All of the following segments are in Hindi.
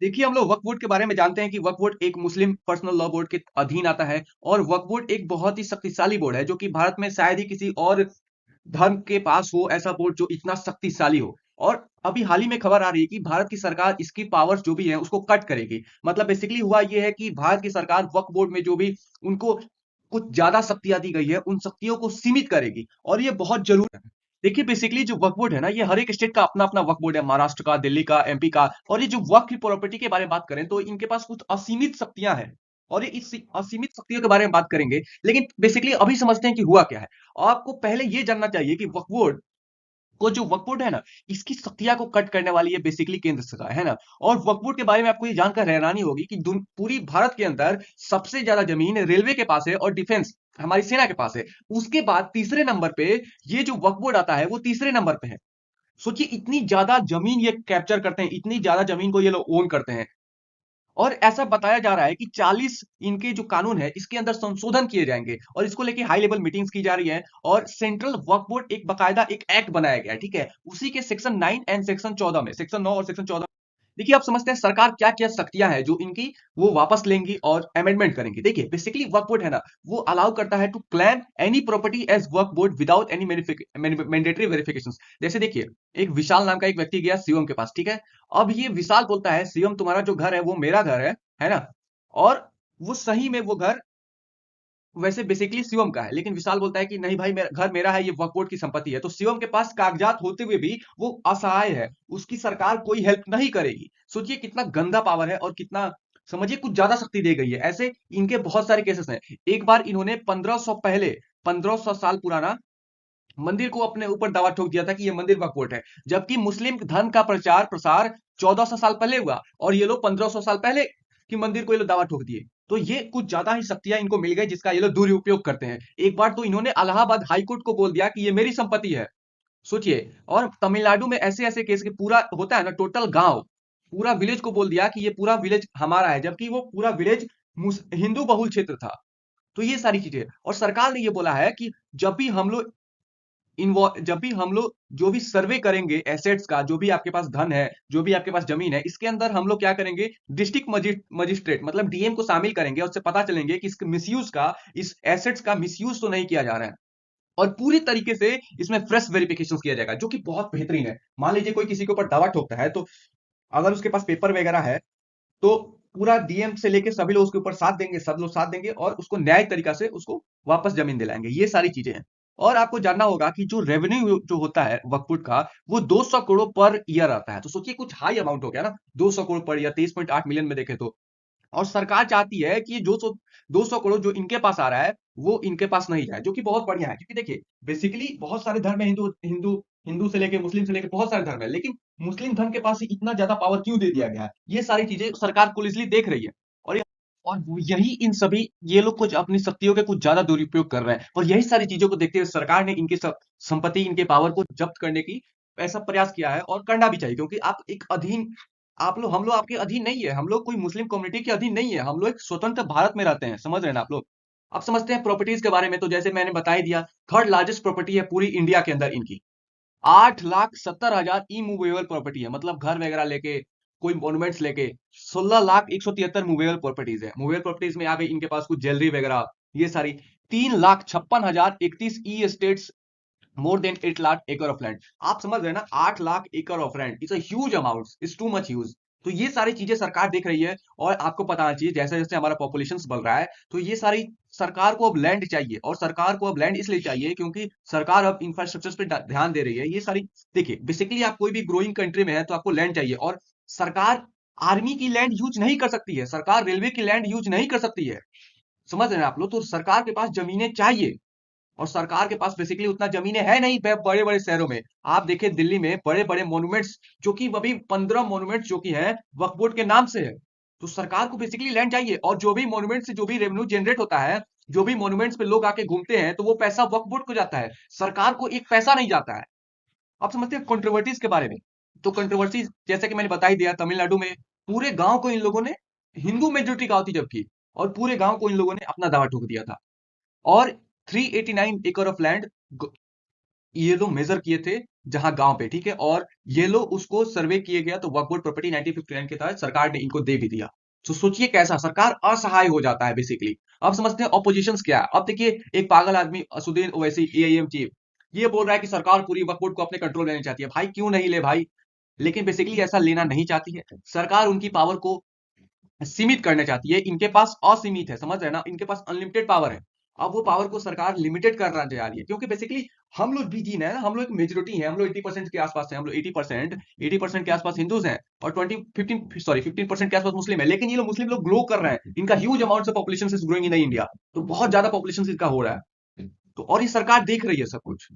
देखिए, हम लोग वक्फ बोर्ड के बारे में जानते हैं कि वक्फ बोर्ड एक मुस्लिम पर्सनल लॉ बोर्ड के अधीन आता है और वक्फ बोर्ड एक बहुत ही शक्तिशाली बोर्ड है जो कि भारत में शायद ही किसी और धर्म के पास हो ऐसा बोर्ड जो इतना शक्तिशाली हो। और अभी हाल ही में खबर आ रही है कि भारत की सरकार इसकी पावर्स जो भी है उसको कट करेगी। मतलब बेसिकली हुआ ये है कि भारत की सरकार वक्फ बोर्ड में जो भी उनको कुछ ज्यादा शक्तियां दी गई है उन शक्तियों को सीमित करेगी और ये बहुत जरूरी है। देखिए बेसिकली जो वक्फ बोर्ड है ना, ये हर एक स्टेट का अपना अपना वक्फ बोर्ड है, महाराष्ट्र का, दिल्ली का, एमपी का। और ये जो वक्फ की प्रॉपर्टी के बारे में बात करें तो इनके पास कुछ असीमित शक्तियां हैं और ये इस असीमित शक्तियों के बारे में बात करेंगे। लेकिन बेसिकली अभी समझते हैं कि हुआ क्या है। आपको पहले ये जानना चाहिए कि वक्फ बोर्ड को जो वक्फ बोर्ड है ना, इसकी शक्तियां को कट करने वाली है बेसिकली केंद्र सरकार, है ना। और वक्फ बोर्ड के बारे में आपको ये जानकर हैरानी होगी कि पूरी भारत के अंदर सबसे ज्यादा जमीन रेलवे के पास है और डिफेंस हमारी सेना के पास है। उसके बाद तीसरे नंबर पे ये जो वक्फ बोर्ड आता है वो तीसरे नंबर पे है। सोचिए इतनी ज्यादा जमीन ये कैप्चर करते हैं, इतनी ज्यादा जमीन को ये लोग ओन करते हैं। और ऐसा बताया जा रहा है कि 40 इनके जो कानून है इसके अंदर संशोधन किए जाएंगे और इसको लेके हाई लेवल मीटिंग्स की जा रही है। और सेंट्रल वक्फ बोर्ड एक बकायदा एक एक्ट बनाया गया है, ठीक है। उसी के सेक्शन 9 एंड सेक्शन 14 में, सेक्शन 9 और सेक्शन 14। देखिए आप समझते हैं सरकार क्या क्या शक्तियां हैं जो इनकी वो वापस लेंगी और अमेंडमेंट करेंगी। देखिए बेसिकली वक्फ बोर्ड है ना, वो अलाउ करता है to claim any property as Waqf Board without any mandatory verification. जैसे देखिए, एक विशाल नाम का एक व्यक्ति गया शिवम के पास, ठीक है। अब ये विशाल बोलता है शिवम तुम्हारा जो घर है वो मेरा घर है ना। और वो सही में वो घर वैसे बेसिकली शिवम का है, लेकिन विशाल बोलता है कि नहीं भाई मेरा घर मेरा है, ये वक्फ बोर्ड की संपत्ति है। तो शिवम के पास कागजात होते हुए भी वो असहाय है, उसकी सरकार कोई हेल्प नहीं करेगी। सोचिए कितना गंदा पावर है और कितना, समझिए कुछ ज्यादा शक्ति दे गई है। ऐसे इनके बहुत सारे केसेस हैं। एक बार इन्होंने 1500 पहले 1500 साल पुराना मंदिर को अपने ऊपर दावा ठोक दिया था कि ये मंदिर वक्फ बोर्ड है, जबकि मुस्लिम धर्म का प्रचार प्रसार 1400 साल पहले हुआ और ये लोग 1500 साल पहले कि मंदिर को ये लोग दावा ठोक दिए। तो ये कुछ ज्यादा ही शक्तियां इनको मिल गई जिसका ये लोग दुरुपयोग करते हैं। एक बार तो इन्होंने इलाहाबाद हाई कोर्ट को बोल दिया कि ये मेरी संपत्ति है। सोचिए। और तमिलनाडु में ऐसे ऐसे केस के पूरा होता है ना, टोटल गांव पूरा विलेज को बोल दिया कि ये पूरा विलेज हमारा है, जबकि वो पूरा विलेज हिंदू बहुल क्षेत्र था। तो ये सारी चीजें, और सरकार ने ये बोला है कि जब भी हम लोग जब भी हम लोग जो भी सर्वे करेंगे एसेट्स का, जो भी आपके पास धन है, जो भी आपके पास जमीन है, इसके अंदर हम लोग क्या करेंगे, डिस्ट्रिक्ट मजिस्ट्रेट मतलब डीएम को शामिल करेंगे और उससे पता चलेंगे कि इसके मिसयूज का, इस एसेट्स का मिसयूज तो नहीं किया जा रहा है। और पूरी तरीके से इसमें फ्रेश वेरिफिकेशन किया जाएगा जो कि बहुत बेहतरीन है। मान लीजिए कोई किसी के ऊपर दावा ठोकता है तो अगर उसके पास पेपर वगैरह है तो पूरा डीएम से लेके सभी लोग उसके ऊपर साथ देंगे, सब लोग साथ देंगे और उसको न्याय तरीका से उसको वापस जमीन दिलाएंगे। ये सारी चीजें हैं। और आपको जानना होगा कि जो रेवेन्यू जो होता है वक्फ बोर्ड का, वो 200 करोड़ पर ईयर आता है। तो सोचिए कुछ हाई अमाउंट हो गया ना, 200 करोड़ पर ईयर, 23.8 मिलियन में देखे तो। और सरकार चाहती है कि ये जो 200 करोड़ जो इनके पास आ रहा है वो इनके पास नहीं जाए, जो कि बहुत बढ़िया है। क्योंकि देखिए बेसिकली बहुत सारे धर्म है, हिंदू हिंदू हिंदू से लेके मुस्लिम से लेके बहुत सारे धर्म है, लेकिन मुस्लिम धर्म के पास ही इतना ज्यादा पावर क्यों दे दिया गया है, ये सारी चीजें सरकार पुलिसली देख रही है। और यही इन सभी ये लोग कुछ अपनी शक्तियों के कुछ ज्यादा दुरुपयोग कर रहे हैं और यही सारी चीजों को देखते हुए सरकार ने इनकी संपत्ति, इनके पावर को जब्त करने की ऐसा प्रयास किया है। और करना भी चाहिए क्योंकि आप एक अधीन, आप लोग हम लोग आपके अधीन नहीं है, हम लोग कोई मुस्लिम कम्युनिटी के अधीन नहीं है, हम लोग एक स्वतंत्र भारत में रहते हैं, समझ रहे हैं ना आप लोग। आप समझते हैं प्रॉपर्टीज के बारे में, तो जैसे मैंने बता ही दिया, थर्ड लार्जेस्ट प्रॉपर्टी है पूरी इंडिया के अंदर इनकी। 8,70,000 इमूवेबल प्रॉपर्टी है, मतलब घर वगैरह लेके, कोई मॉन्यूमेंट्स लेके 16,173 मूवेबल प्रॉपर्टीज है। मूवेबल प्रॉपर्टीज में आ गई इनके पास कुछ ज्वेलरी वगैरह, ये सारी। 3,56,031 ई एस्टेट्स, मोर देन 8 लाख एकड़ ऑफ लैंड। आप समझ रहे हैं ना, 8 लाख एकड़ of land is huge amount, is too much huge. तो ये सारी चीजें सरकार देख रही है। और आपको पता होना चाहिए जैसे जैसे हमारा पॉपुलेशन बढ़ रहा है तो ये सारी, सरकार को अब लैंड चाहिए। और सरकार को अब लैंड इसलिए चाहिए क्योंकि सरकार अब इंफ्रास्ट्रक्चर पे ध्यान दे रही है। ये सारी, देखिए बेसिकली आप कोई भी ग्रोइंग कंट्री में है तो आपको लैंड चाहिए। और सरकार आर्मी की लैंड यूज नहीं कर सकती है, सरकार रेलवे की लैंड यूज नहीं कर सकती है, समझ रहे हैं आप लोग। तो सरकार के पास जमीनें चाहिए और सरकार के पास बेसिकली उतना जमीनें है नहीं। बड़े बड़े शहरों में आप देखें, दिल्ली में बड़े बड़े मॉन्यूमेंट्स, जो कि अभी 15 मॉन्यूमेंट्स जो कि हैं वक्फ बोर्ड के नाम से है। तो सरकार को बेसिकली लैंड चाहिए और जो भी मॉन्यूमेंट से जो भी रेवेन्यू जनरेट होता है, जो भी मॉन्यूमेंट्स पे लोग आके घूमते हैं, तो वो पैसा वक्फ बोर्ड को जाता है, सरकार को एक पैसा नहीं जाता है। आप समझते हैं कंट्रोवर्सीज के बारे में। तो कंट्रोवर्सी जैसे कि मैंने बता ही दिया, तमिलनाडु में पूरे गांव को इन लोगों ने, हिंदू मेजोरिटी गांव थी जबकि, और पूरे गांव को इन लोगों ने अपना दावा ठोक दिया था। और 389 एकड़ ऑफ लैंड ये लोग मेजर किए थे जहां गांव पे, ठीक है। और ये लोग उसको सर्वे किए गया तो वक्फ बोर्ड प्रॉपर्टी 1959 के तहत सरकार ने इनको दे भी दिया। तो सोचिए कैसा सरकार असहाय हो जाता है बेसिकली। अब समझते हैं ऑपोजिशन क्या है। अब देखिए एक पागल आदमी असुद्दीन ओवैसी एआईएम चीफ ये बोल रहा है कि सरकार पूरी वक्फ बोर्ड को अपने कंट्रोल में लेना चाहती है। भाई क्यों नहीं ले भाई, लेकिन बेसिकली ऐसा लेना नहीं चाहती है सरकार। उनकी पावर को सीमित करना चाहती है। इनके पास असीमित है, समझ रहे हैं ना, इनके पास अनलिमिटेड पावर है। अब वो पावर को सरकार लिमिटेड करना चाह रही है, क्योंकि बेसिकली हम लोग भी जीन है ना, हम लोग एक मेजोरिटी है, हम लोग 80% के आसपास है, हम लोग 80% के आसपास हिंदूज हैं और 15% के आसपास मुस्लिम है। लेकिन ये लोग मुस्लिम लोग ग्रो कर रहे हैं, इनका huge amount of population is growing in India. तो बहुत ज्यादा पॉपुलेशन इनका हो रहा है। तो और ये सरकार देख रही है सब कुछ।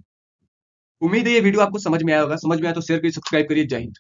उम्मीद है ये वीडियो आपको समझ में आया होगा। समझ में आया तो शेयर करिए, सब्सक्राइब करिए। जय हिंद।